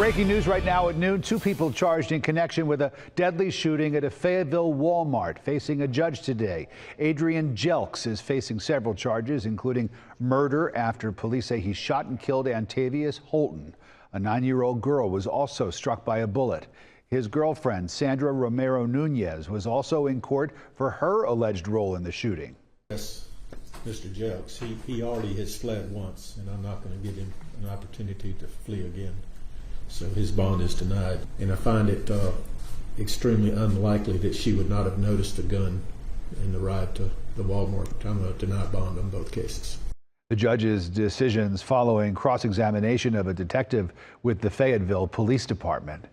Breaking news right now at noon. 2 people charged in connection with a deadly shooting at a Fayetteville Walmart facing a judge today. Adrian Jelks is facing several charges, including murder after police say he shot and killed Antavius Holton. A 9-year-old girl was also struck by a bullet. His girlfriend, Sandra Romero Nunez, was also in court for her alleged role in the shooting. Yes, Mr. Jelks, he already has fled once, and I'm not going to give him an opportunity to flee again. So his bond is denied. And I find it extremely unlikely that she would not have noticed a gun in the ride to the Walmart. I'm going to deny bond on both cases. The judge's decisions following cross-examination of a detective with the Fayetteville Police Department.